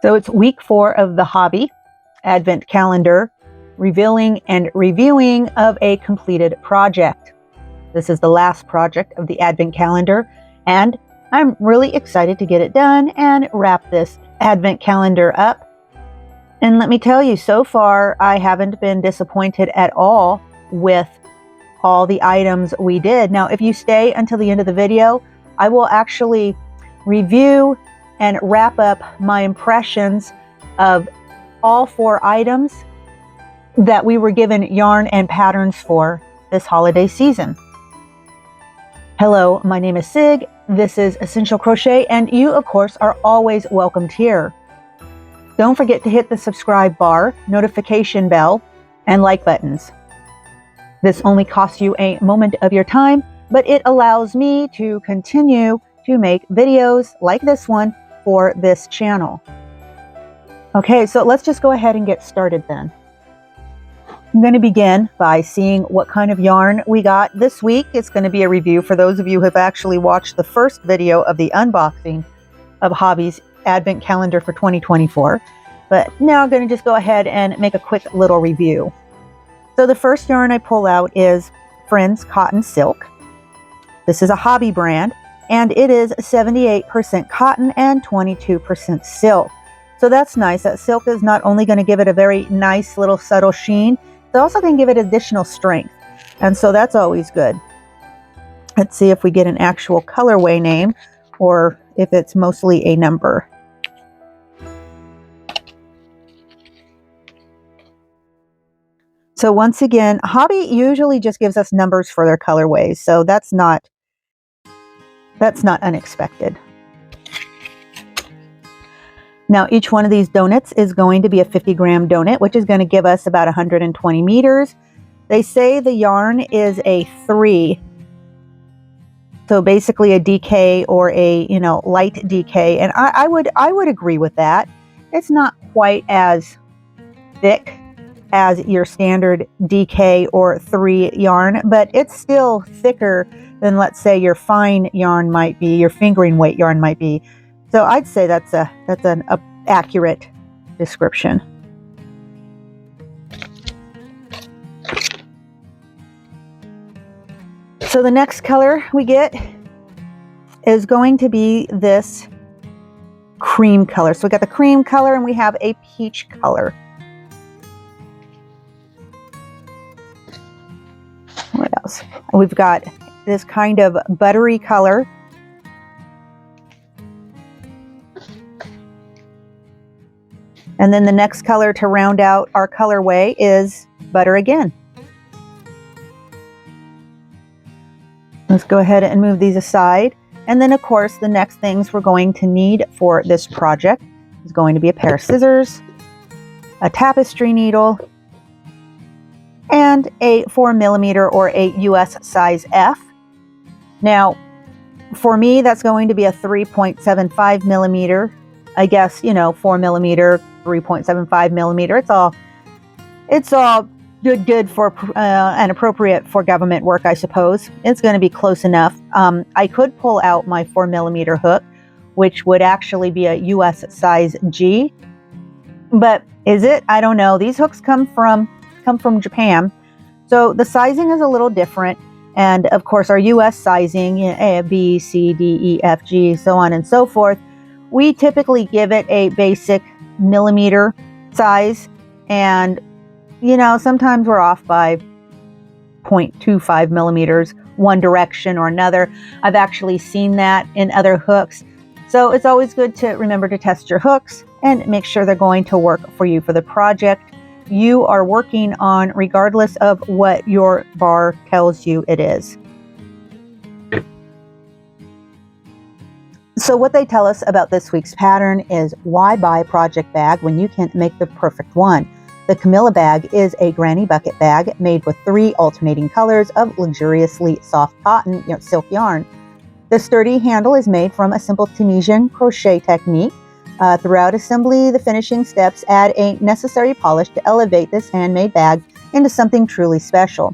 So it's week 4 of the Hobbii Advent Calendar, revealing and reviewing of a completed project. This is the last project of the Advent Calendar, and I'm really excited to get it done and wrap this Advent Calendar up. And let me tell you, so far I haven't been disappointed at all with all the items we did. Now, if you stay until the end of the video, I will actually review and wrap up my impressions of all 4 items that we were given yarn and patterns for this holiday season. Hello, my name is Sig. This is Essential Crochet, and you, of course, are always welcomed here. Don't forget to hit the subscribe bar, notification bell, and like buttons. This only costs you a moment of your time, but it allows me to continue to make videos like this one for this channel. Okay, so let's just go ahead and get started then. I'm going to begin by seeing what kind of yarn we got this week. It's going to be a review for those of you who have actually watched the first video of the unboxing of Hobbie's Advent Calendar for 2024. But now I'm going to just go ahead and make a quick little review. So the first yarn I pull out is Friends Cotton Silk. This is a Hobbii brand, and it is 78% cotton and 22% silk. So that's nice. That silk is not only going to give it a very nice little subtle sheen, it's also going to give it additional strength. And so that's always good. Let's see if we get an actual colorway name or if it's mostly a number. So once again, Hobbii usually just gives us numbers for their colorways. So that's not unexpected. Now, each one of these donuts is going to be a 50-gram donut, which is going to give us about 120 meters. They say the yarn is a 3. So basically a DK or a, light DK. And I would agree with that. It's not quite as thick as your standard DK or 3 yarn, but it's still thicker than, let's say, your fine yarn might be, your fingering weight yarn might be. So I'd say that's an accurate description. So the next color we get is going to be this cream color. So we got the cream color and we have a peach color. What else? We've got this kind of buttery color. And then the next color to round out our colorway is butter again. Let's go ahead and move these aside. And then, of course, the next things we're going to need for this project is going to be a pair of scissors, a tapestry needle, and a 4mm or a US size F. Now, for me, that's going to be a 3.75 millimeter. I guess, 4mm, 3.75 millimeter. It's all good for and appropriate for government work, I suppose. It's going to be close enough. I could pull out my 4mm hook, which would actually be a US size G. But is it? I don't know. These hooks come from Japan, so the sizing is a little different. And of course, our US sizing, A, B, C, D, E, F, G, so on and so forth. We typically give it a basic millimeter size, and sometimes we're off by 0.25 millimeters one direction or another. I've actually seen that in other hooks. So it's always good to remember to test your hooks and make sure they're going to work for you for the project you are working on, regardless of what your bar tells you it is. So what they tell us about this week's pattern is, why buy a project bag when you can make the perfect one? The Camilla bag is a granny bucket bag made with 3 alternating colors of luxuriously soft cotton, silk yarn. The sturdy handle is made from a simple Tunisian crochet technique. Throughout assembly, the finishing steps add a necessary polish to elevate this handmade bag into something truly special.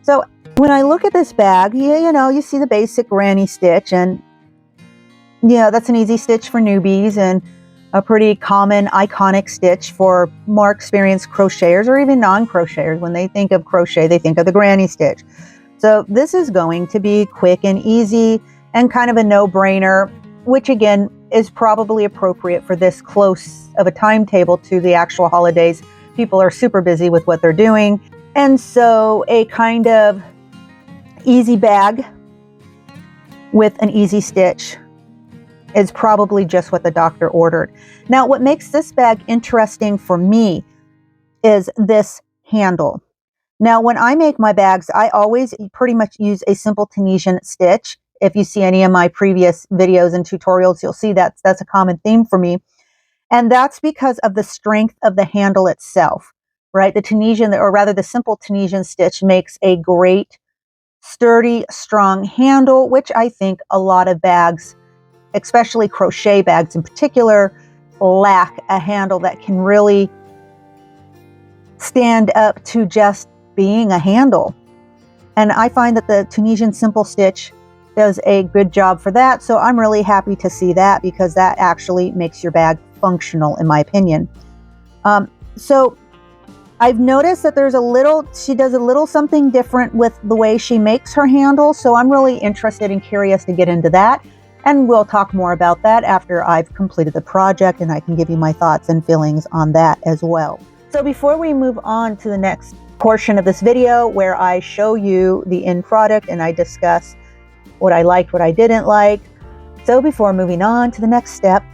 So when I look at this bag, you see the basic granny stitch, and that's an easy stitch for newbies. And a pretty common iconic stitch for more experienced crocheters or even non-crocheters. When they think of crochet, they think of the granny stitch. So this is going to be quick and easy and kind of a no-brainer, which again is probably appropriate for this close of a timetable to the actual holidays. People are super busy with what they're doing. And so a kind of easy bag with an easy stitch is probably just what the doctor ordered. Now, what makes this bag interesting for me is this handle. Now, when I make my bags, I always pretty much use a simple Tunisian stitch. If you see any of my previous videos and tutorials, you'll see that's a common theme for me. And that's because of the strength of the handle itself, right? The Tunisian, or rather the simple Tunisian stitch, makes a great, sturdy, strong handle, which I think a lot of bags, especially crochet bags in particular, lack a handle that can really stand up to just being a handle. And I find that the Tunisian simple stitch does a good job for that. So I'm really happy to see that, because that actually makes your bag functional, in my opinion. So I've noticed that she does a little something different with the way she makes her handle. So I'm really interested and curious to get into that. And we'll talk more about that after I've completed the project, and I can give you my thoughts and feelings on that as well. So before we move on to the next portion of this video, where I show you the end product and I discuss what I liked, what I didn't like. So before moving on to the next step,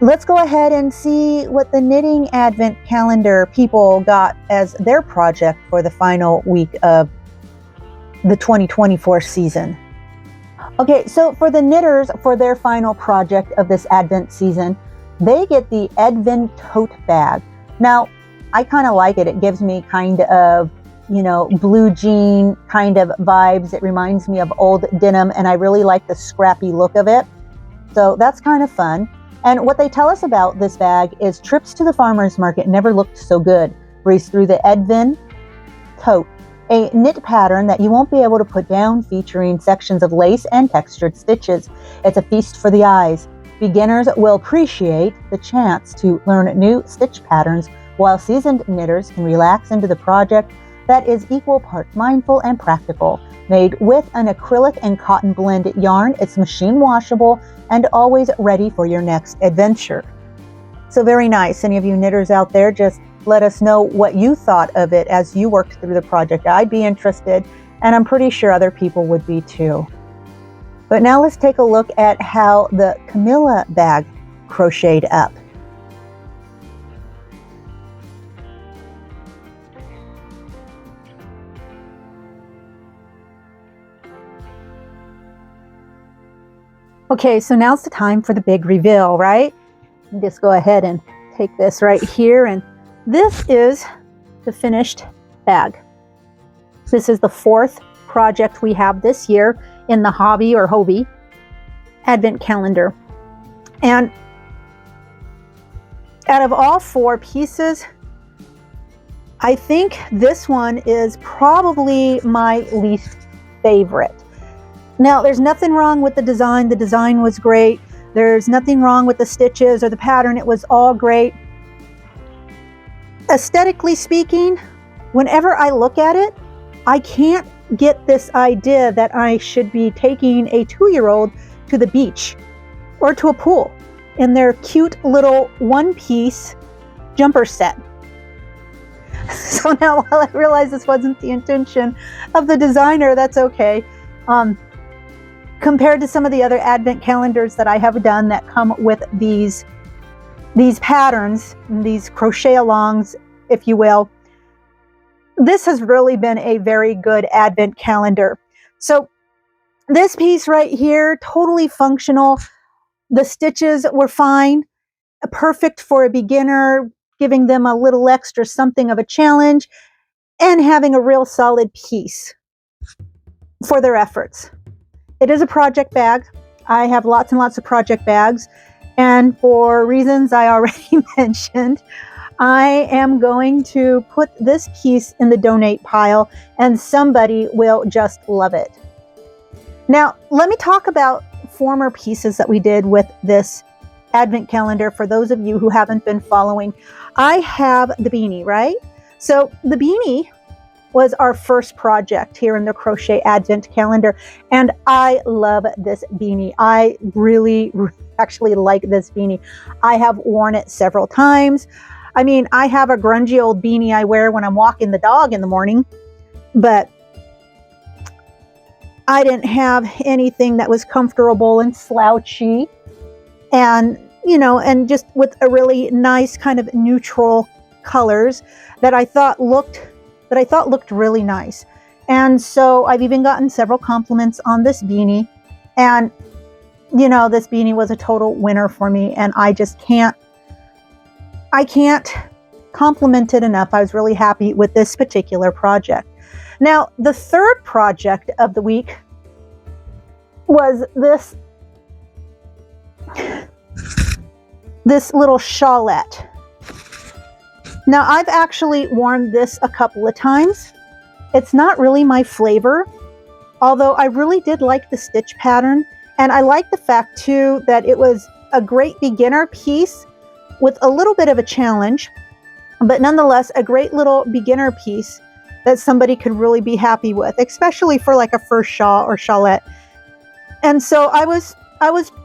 let's go ahead and see what the Knitting Advent Calendar people got as their project for the final week of the 2024 season. Okay, so for the knitters, for their final project of this Advent season, they get the Advent tote bag. Now, I kind of like it. It gives me kind of, blue jean kind of vibes. It reminds me of old denim, and I really like the scrappy look of it. So that's kind of fun. And what they tell us about this bag is trips to the farmer's market never looked so good. Breeze through the Advent tote, a knit pattern that you won't be able to put down, featuring sections of lace and textured stitches. It's a feast for the eyes. Beginners will appreciate the chance to learn new stitch patterns, while seasoned knitters can relax into the project that is equal parts mindful and practical. Made with an acrylic and cotton blend yarn, it's machine washable and always ready for your next adventure. So very nice. Any of you knitters out there, just let us know what you thought of it as you worked through the project. I'd be interested, and I'm pretty sure other people would be too. But now let's take a look at how the Camilla bag crocheted up. Okay, so now's the time for the big reveal, right? Just go ahead and take this right here, and this is the finished bag. This is the 4th project we have this year in the Hobbii Advent Calendar. And out of all 4 pieces, I think this one is probably my least favorite. Now, there's nothing wrong with the design. The design was great. There's nothing wrong with the stitches or the pattern. It was all great. Aesthetically speaking, whenever I look at it, I can't get this idea that I should be taking a 2-year-old to the beach or to a pool in their cute little one-piece jumper set. So now, while I realize this wasn't the intention of the designer, that's okay. Compared to some of the other Advent calendars that I have done that come with these patterns, these crochet alongs, if you will, this has really been a very good Advent calendar. So this piece right here, totally functional. The stitches were fine, perfect for a beginner, giving them a little extra something of a challenge, and having a real solid piece for their efforts. It is a project bag. I have lots and lots of project bags, and for reasons I already mentioned, I am going to put this piece in the donate pile, and somebody will just love it. Now, let me talk about former pieces that we did with this Advent Calendar, for those of you who haven't been following, I have the beanie, right? So the beanie was our first project here in the Crochet Advent Calendar, and I love this beanie. I really actually like this beanie. I have worn it several times. I mean, I have a grungy old beanie I wear when I'm walking the dog in the morning, but I didn't have anything that was comfortable and slouchy and, you know, and just with a really nice kind of neutral colors that I thought looked really nice. And so I've even gotten several compliments on this beanie, and you know, this beanie was a total winner for me, and I can't compliment it enough. I was really happy with this particular project. Now, the third project of the week was this little shawlette. Now, I've actually worn this a couple of times. It's not really my flavor, although I really did like the stitch pattern. And I like the fact, too, that it was a great beginner piece with a little bit of a challenge, but nonetheless, a great little beginner piece that somebody could really be happy with, especially for like a first shawl or shawlette. And so I was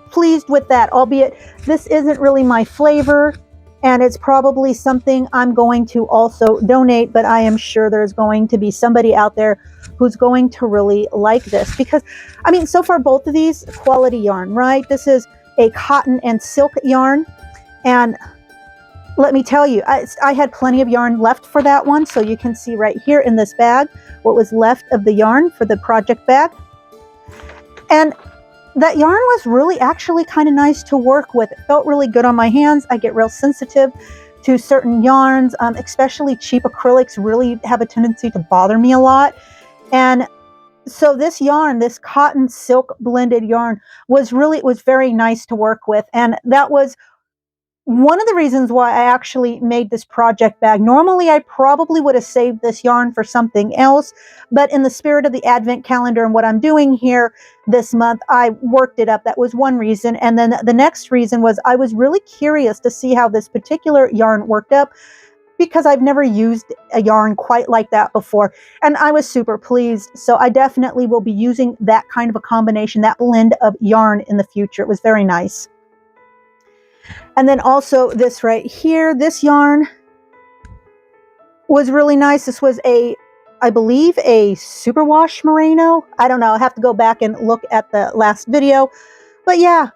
pleased with that, albeit this isn't really my flavor. And it's probably something I'm going to also donate, but I am sure there's going to be somebody out there who's going to really like this, because, I mean, so far both of these, quality yarn, right? This is a cotton and silk yarn. And let me tell you, I had plenty of yarn left for that one. So you can see right here in this bag what was left of the yarn for the project bag. And that yarn was really actually kind of nice to work with. It felt really good on my hands. I get real sensitive to certain yarns, especially cheap acrylics really have a tendency to bother me a lot. And so this yarn, this cotton silk blended yarn, was very nice to work with. And that was one of the reasons why I actually made this project bag. Normally, I probably would have saved this yarn for something else, but in the spirit of the Advent Calendar and what I'm doing here this month, I worked it up. That was one reason. And then the next reason was I was really curious to see how this particular yarn worked up, because I've never used a yarn quite like that before. And I was super pleased. So I definitely will be using that kind of a combination, that blend of yarn in the future. It was very nice. And then also this right here, this yarn was really nice. This was I believe a superwash merino. I don't know. I have to go back and look at the last video. But yeah,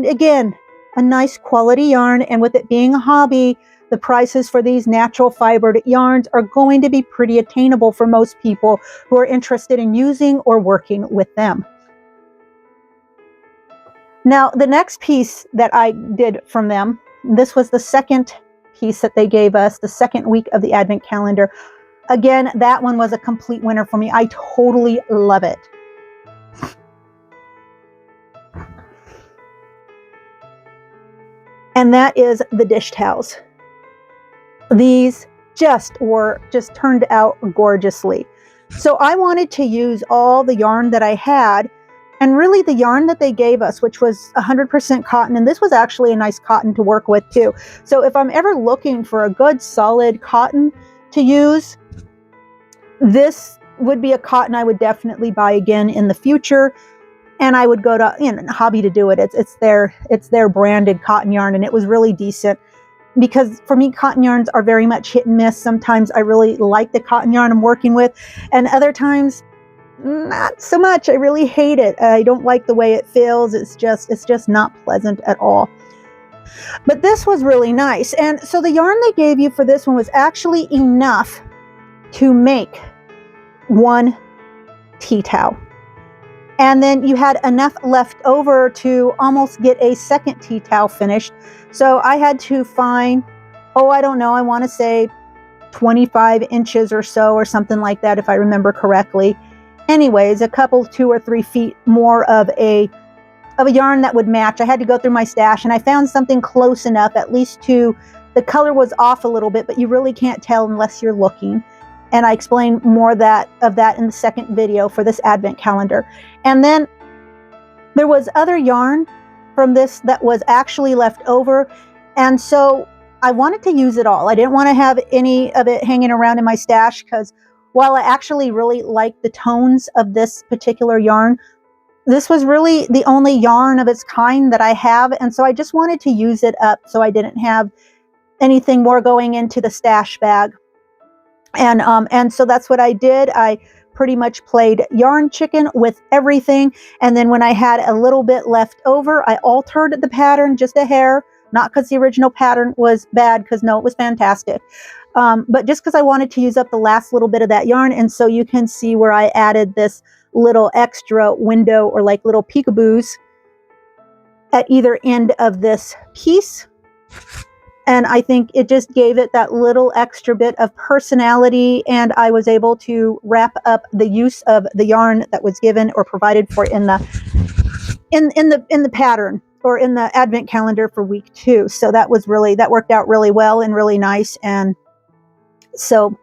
again, a nice quality yarn. And with it being a hobby, the prices for these natural fibered yarns are going to be pretty attainable for most people who are interested in using or working with them. Now, the next piece that I did from them, this was the second piece that they gave us, the second week of the Advent Calendar. Again, that one was a complete winner for me. I totally love it. And that is the dish towels. These just turned out gorgeously. So I wanted to use all the yarn that I had, and really the yarn that they gave us, which was 100% cotton. And this was actually a nice cotton to work with too. So if I'm ever looking for a good solid cotton to use, this would be a cotton I would definitely buy again in the future. And I would go to Hobbii to do it. It's their branded cotton yarn, and it was really decent. Because for me, cotton yarns are very much hit and miss. Sometimes I really like the cotton yarn I'm working with, and other times not so much. I really hate it. I don't like the way it feels. It's just not pleasant at all. But this was really nice. And so the yarn they gave you for this one was actually enough to make one tea towel. And then you had enough left over to almost get a second tea towel finished. So I had to find, I don't know, I want to say 25 inches or so, or something like that, if I remember correctly. Anyways, a couple, 2 or 3 feet more of a yarn that would match. I had to go through my stash, and I found something close enough, at least to, the color was off a little bit, but you really can't tell unless you're looking. And I explain more of that in the second video for this Advent Calendar. And then there was other yarn from this that was actually left over. And so I wanted to use it all. I didn't want to have any of it hanging around in my stash, because while I actually really like the tones of this particular yarn, this was really the only yarn of its kind that I have. And so I just wanted to use it up so I didn't have anything more going into the stash bag. And so that's what I did. I pretty much played yarn chicken with everything. And then when I had a little bit left over, I altered the pattern just a hair, not because the original pattern was bad, because no, it was fantastic. But just because I wanted to use up the last little bit of that yarn. And so you can see where I added this little extra window, or like little peekaboos at either end of this piece. And I think it just gave it that little extra bit of personality, and I was able to wrap up the use of the yarn that was given or provided for in the pattern, or in the advent calendar for week 2. So that worked out really well and really nice. And so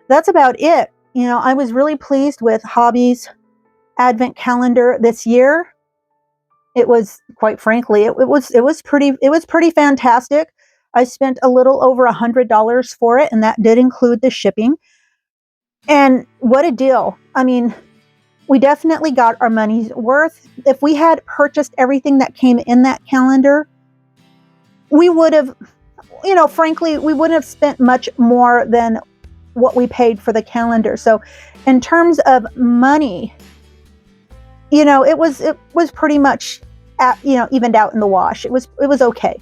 that's about it. You know, I was really pleased with Hobbie's advent calendar this year. It was, quite frankly, it was pretty fantastic. I spent a little over $100 for it, and that did include the shipping. And what a deal. I mean, we definitely got our money's worth. If we had purchased everything that came in that calendar, we would have, you know, frankly, we wouldn't have spent much more than what we paid for the calendar. So in terms of money, you know, it was pretty much, evened out in the wash. It was okay.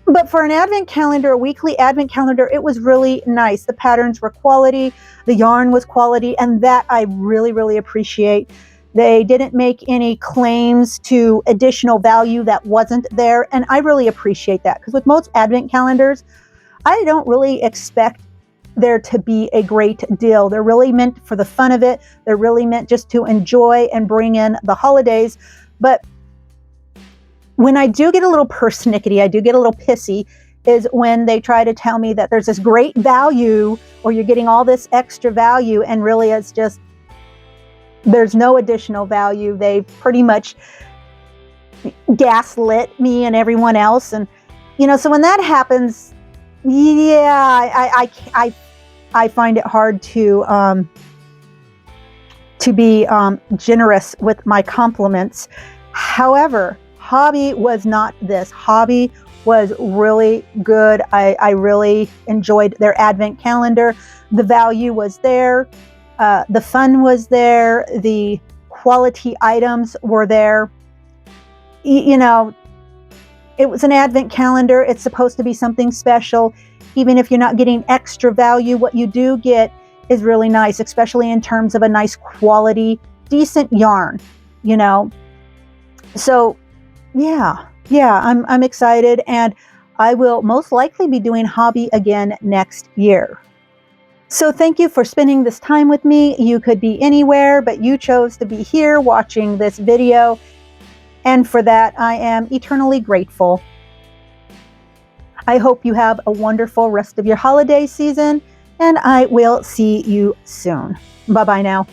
But for an advent calendar, a weekly advent calendar, it was really nice. The patterns were quality, the yarn was quality, and that I really, really appreciate. They didn't make any claims to additional value that wasn't there, and I really appreciate that, because with most advent calendars, I don't really expect there to be a great deal. They're really meant for the fun of it. They're really meant just to enjoy and bring in the holidays. But when I do get a little persnickety, I do get a little pissy, is when they try to tell me that there's this great value, or you're getting all this extra value, and really it's just, there's no additional value. They pretty much gaslit me and everyone else. And, you know, so when that happens, yeah, I find it hard to be generous with my compliments. However, Hobbii was not this. Hobbii was really good. I really enjoyed their advent calendar. The value was there. The fun was there. The quality items were there. You know, it was an advent calendar. It's supposed to be something special. Even if you're not getting extra value, what you do get is really nice, especially in terms of a nice quality, decent yarn, you know. So yeah, I'm excited, and I will most likely be doing Hobbii again next year. So thank you for spending this time with me. You could be anywhere, but you chose to be here watching this video, and for that I am eternally grateful. I hope you have a wonderful rest of your holiday season, and I will see you soon. Bye-bye now.